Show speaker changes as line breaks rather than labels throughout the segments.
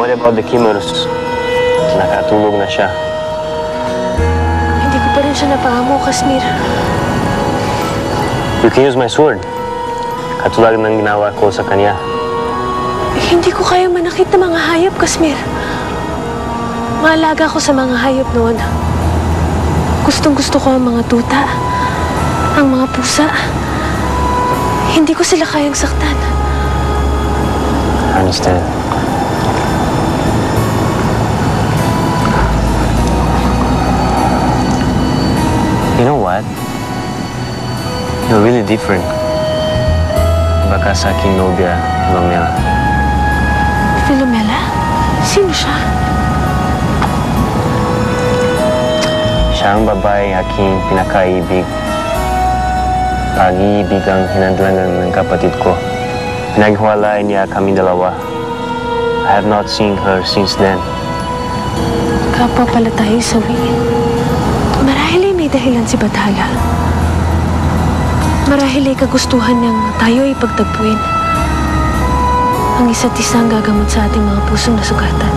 worry about the Kimurs. Nakatulog na siya.
Hindi ko pa rin siya napaamo, Kasmir.
You can use my sword. Katulad ng ginawa ko sa kanya.
Hindi ko kaya manakit ng mga hayop, Kasmir. Maalaga ko sa mga hayop noon. Gustong-gusto ko ang mga tuta, ang mga pusa. Hindi ko sila kayang saktan.
I understand. You know what? You're really different. Baka sa aking nobya, Filomela.
Filomela? Sino siya?
Siya ang babaeng aking pinakaibig. Pag-iibig ang hinadlangan ng kapatid ko. Pinaghiwalay niya kami dalawa. I have not seen her since then.
Kapwa pala tayo sawi. Marahil ay may dahilan si Bathala. Marahil ay kagustuhan niyang tayo ay pagtagpuin. Ang isa't isa ang gagamot sa ating mga pusong nasugatan.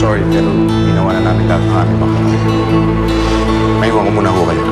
Sorry, pero ginawa na namin lahat ng aming makakaya. Maiwan ko muna ho kayo.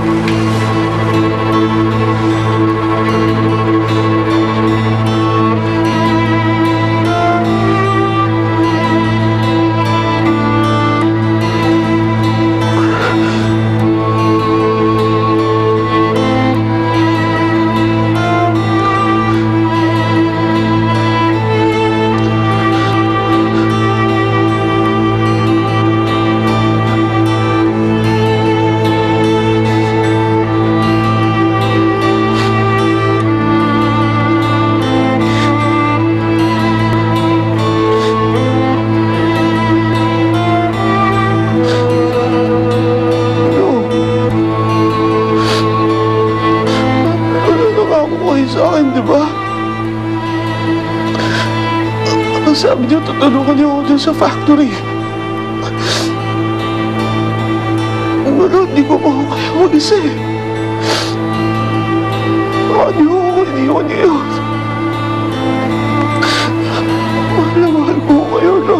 Sa akin, di ba? Ang sabi niyo, tutulungan niyo ako dyan sa factory. Wala, hindi ko pa kaya mag-isa eh. Baka niyo ako iniwan niyo. Mahal na mahal ko kayo, no?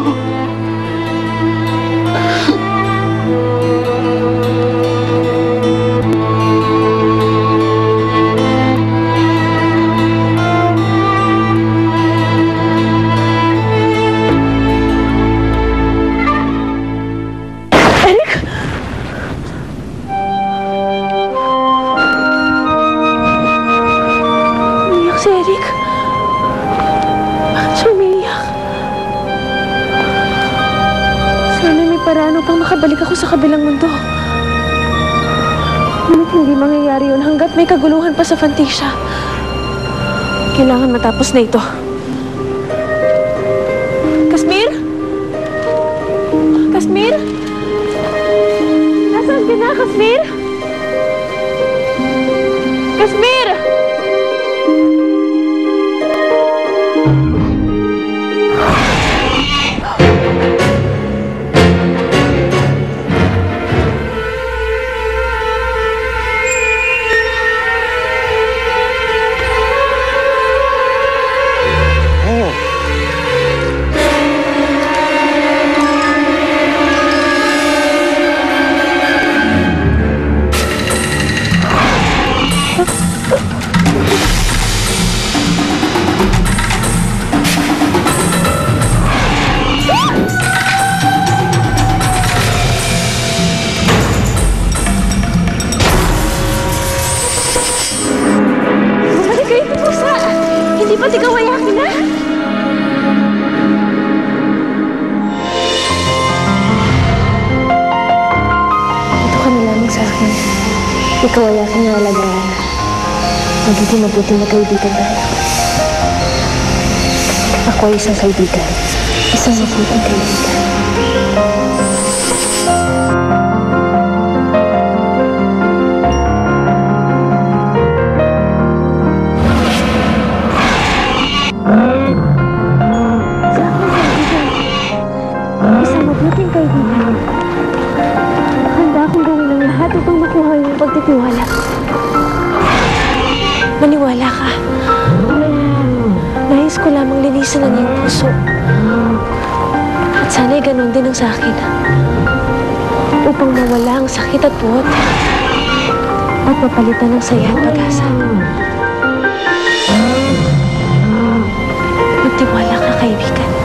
Si Eric. Bakit siya umiiyak? Sana may paraan upang makabalik ako sa kabilang mundo. Ngunit hindi mangyayari yun hanggat may kaguluhan pa sa Fantasia. Kailangan matapos na ito. Kasmir? Kasmir? Nasaan ka na, Kasmir? Kasmir! Ba't ikaw ay akin na? Ito ka na lamang sa akin. Ikaw ay aking alagaan. Magiging mabuti na kaibigan tayo. Ako ay isang kaibigan. Isang mabuting kaibigan. Isang mabuting kaibigan. Handa akong gawin ang lahat upang makuha ang iyong pagtitiwala. Maniwala ka. Nais ko lamang linisan ang iyong puso. At sana'y ganun din ang sa akin. Upang mawala ang sakit at buot. At mapalitan ng saya at pag-asa. Magtiwala ka, kaibigan.